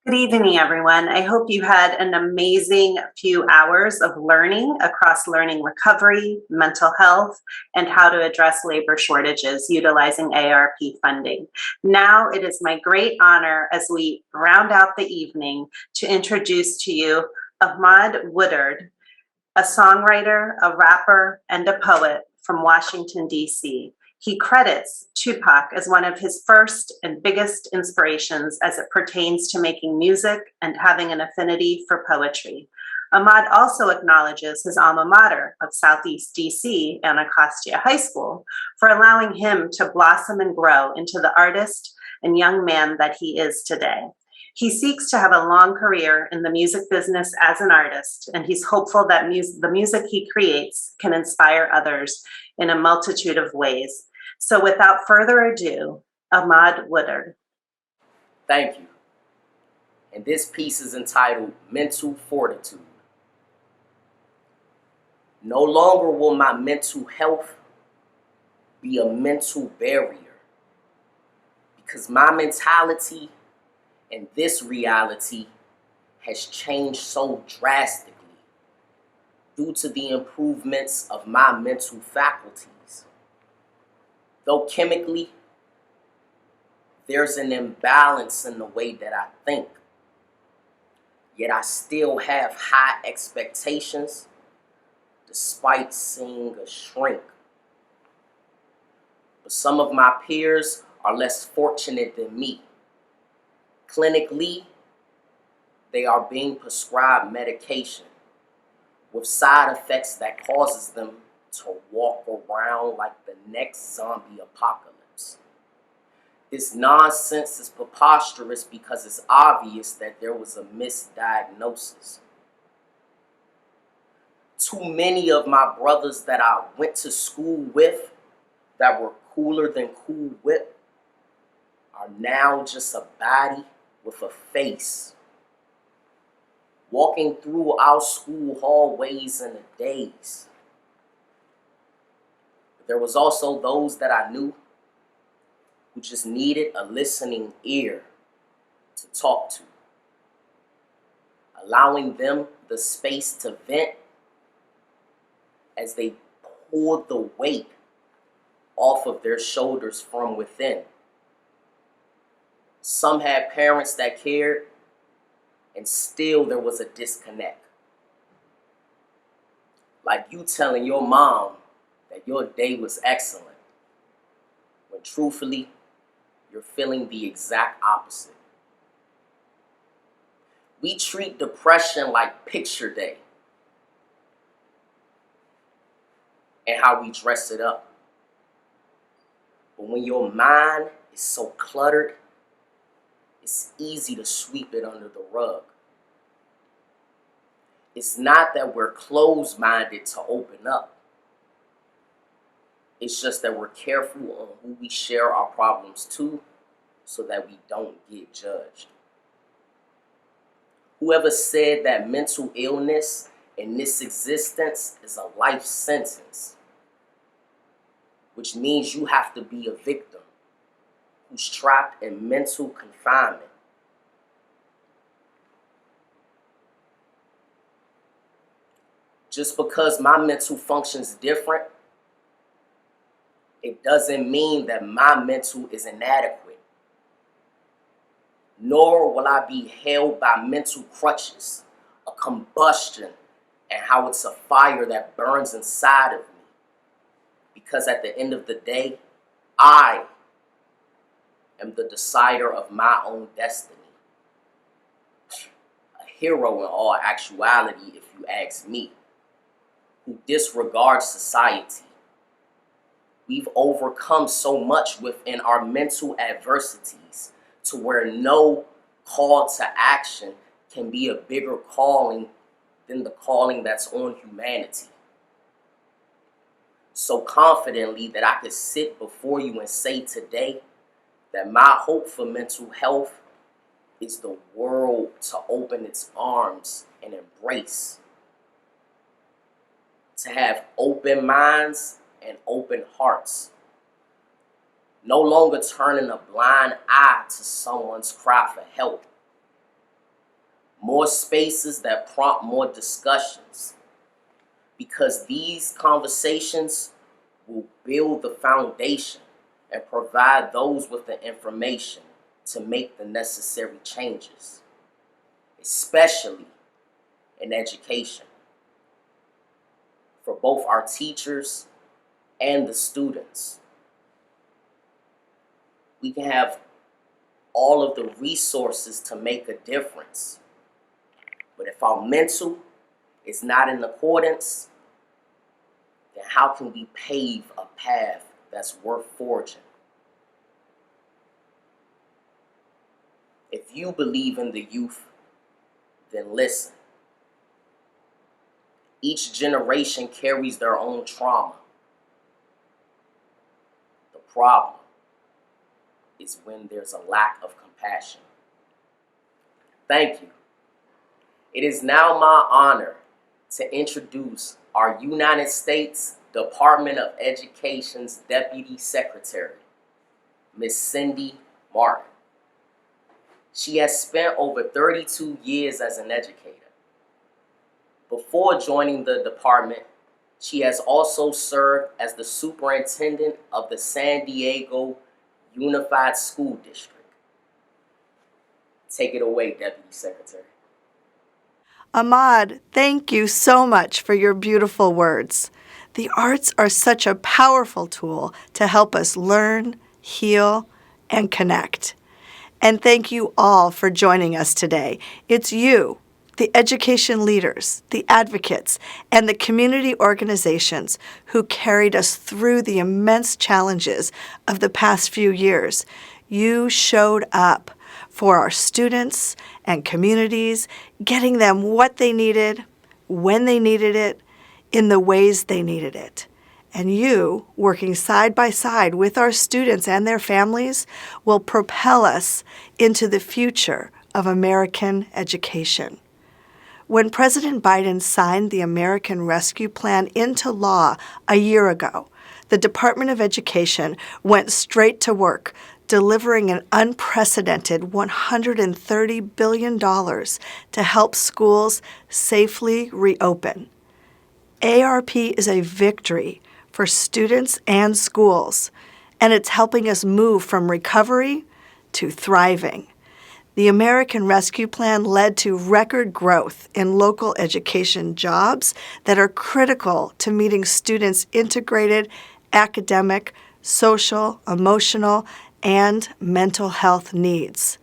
Good evening, everyone. I hope you had an amazing few hours of learning across learning recovery, mental health, and how to address labor shortages utilizing ARP funding. Now it is my great honor as we round out the evening to introduce to you Ahmad Woodard, a songwriter, a rapper, and a poet from Washington, D.C. He credits Tupac as one of his first and biggest inspirations as it pertains to making music and having an affinity for poetry. Ahmad also acknowledges his alma mater of Southeast DC, Anacostia High School, for allowing him to blossom and grow into the artist and young man that he is today. He seeks to have a long career in the music business as an artist, and he's hopeful that the music he creates can inspire others in a multitude of ways. So without further ado, Ahmad Woodard. Thank you. And this piece is entitled Mental Fortitude. No longer will my mental health be a mental barrier, because my mentality and this reality has changed so drastically due to the improvements of my mental faculties. Though chemically, there's an imbalance in the way that I think, yet I still have high expectations despite seeing a shrink. But some of my peers are less fortunate than me. Clinically, they are being prescribed medication with side effects that causes them to walk around like the next zombie apocalypse. This nonsense is preposterous because it's obvious that there was a misdiagnosis. Too many of my brothers that I went to school with that were cooler than Cool Whip are now just a body with a face, walking through our school hallways in a daze. But there was also those that I knew who just needed a listening ear to talk to, allowing them the space to vent as they pulled the weight off of their shoulders from within. Some had parents that cared, and still there was a disconnect. Like you telling your mom that your day was excellent, when truthfully, you're feeling the exact opposite. We treat depression like picture day and how we dress it up. But when your mind is so cluttered, it's easy to sweep it under the rug. It's not that we're closed-minded to open up. It's just that we're careful on who we share our problems to so that we don't get judged. Whoever said that mental illness in this existence is a life sentence, which means you have to be a victim who's trapped in mental confinement. Just because my mental function's different, it doesn't mean that my mental is inadequate. Nor will I be held by mental crutches, a combustion, and how it's a fire that burns inside of me. Because at the end of the day, I am the decider of my own destiny. A hero in all actuality, if you ask me, who disregards society. We've overcome so much within our mental adversities to where no call to action can be a bigger calling than the calling that's on humanity. So confidently that I could sit before you and say today that my hope for mental health is the world to open its arms and embrace. To have open minds and open hearts. No longer turning a blind eye to someone's cry for help, more spaces that prompt more discussions, because these conversations will build the foundation and provide those with the information to make the necessary changes, especially in education, for both our teachers and the students. We can have all of the resources to make a difference, but if our mental is not in accordance, then how can we pave a path that's worth forging? If you believe in the youth, then listen. Each generation carries their own trauma. The problem is when there's a lack of compassion. Thank you. It is now my honor to introduce our United States Department of Education's Deputy Secretary, Ms. Cindy Martin. She has spent over 32 years as an educator. Before joining the department, she has also served as the superintendent of the San Diego Unified School District. Take it away, Deputy Secretary. Ahmad, thank you so much for your beautiful words. The arts are such a powerful tool to help us learn, heal, and connect. And thank you all for joining us today. It's you, the education leaders, the advocates, and the community organizations who carried us through the immense challenges of the past few years. You showed up for our students and communities, getting them what they needed, when they needed it, in the ways they needed it. And you, working side by side with our students and their families, will propel us into the future of American education. When President Biden signed the American Rescue Plan into law a year ago, the Department of Education went straight to work, delivering an unprecedented $130 billion to help schools safely reopen. ARP is a victory for students and schools, and it's helping us move from recovery to thriving. The American Rescue Plan led to record growth in local education jobs that are critical to meeting students' integrated academic, social, emotional, and mental health needs.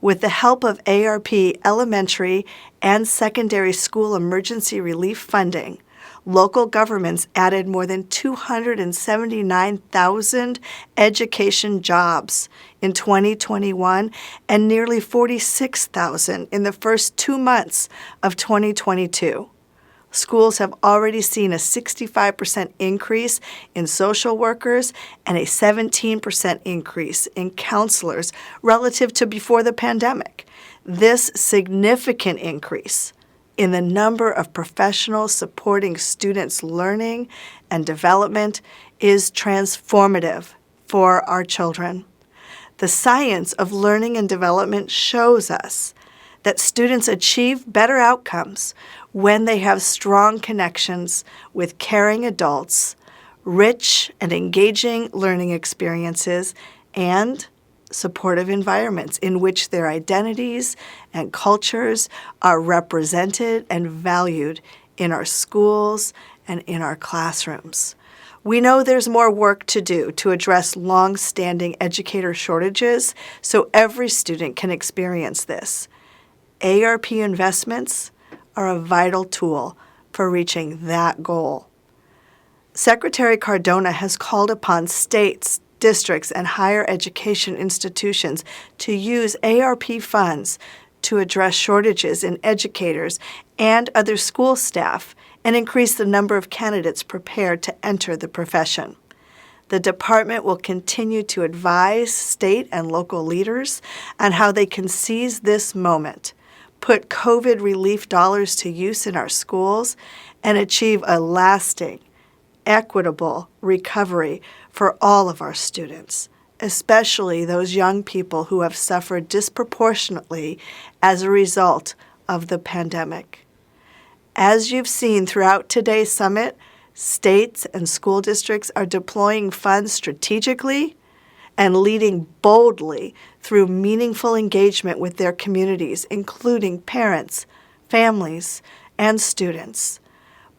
With the help of ARP elementary and secondary school emergency relief funding, local governments added more than 279,000 education jobs in 2021 and nearly 46,000 in the first 2 months of 2022. Schools have already seen a 65% increase in social workers and a 17% increase in counselors relative to before the pandemic. This significant increase in the number of professionals supporting students' learning and development is transformative for our children. The science of learning and development shows us that students achieve better outcomes when they have strong connections with caring adults, rich and engaging learning experiences, and supportive environments in which their identities and cultures are represented and valued in our schools and in our classrooms. We know there's more work to do to address long-standing educator shortages so every student can experience this. ARP investments are a vital tool for reaching that goal. Secretary Cardona has called upon states, districts, and higher education institutions to use ARP funds to address shortages in educators and other school staff and increase the number of candidates prepared to enter the profession. The department will continue to advise state and local leaders on how they can seize this moment, put COVID relief dollars to use in our schools, and achieve a lasting, equitable recovery for all of our students, especially those young people who have suffered disproportionately as a result of the pandemic. As you've seen throughout today's summit, states and school districts are deploying funds strategically and leading boldly through meaningful engagement with their communities, including parents, families, and students.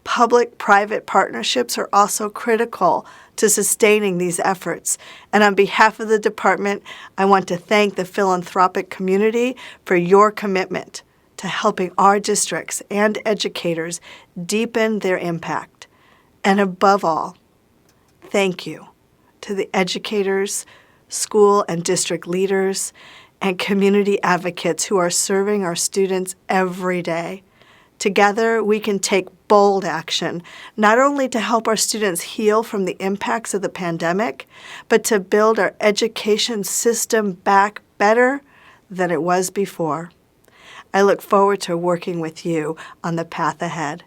Public-private partnerships are also critical to sustaining these efforts. And on behalf of the department, I want to thank the philanthropic community for your commitment to helping our districts and educators deepen their impact. And above all, thank you to the educators, school and district leaders, and community advocates who are serving our students every day. Together, we can take bold action, not only to help our students heal from the impacts of the pandemic, but to build our education system back better than it was before. I look forward to working with you on the path ahead.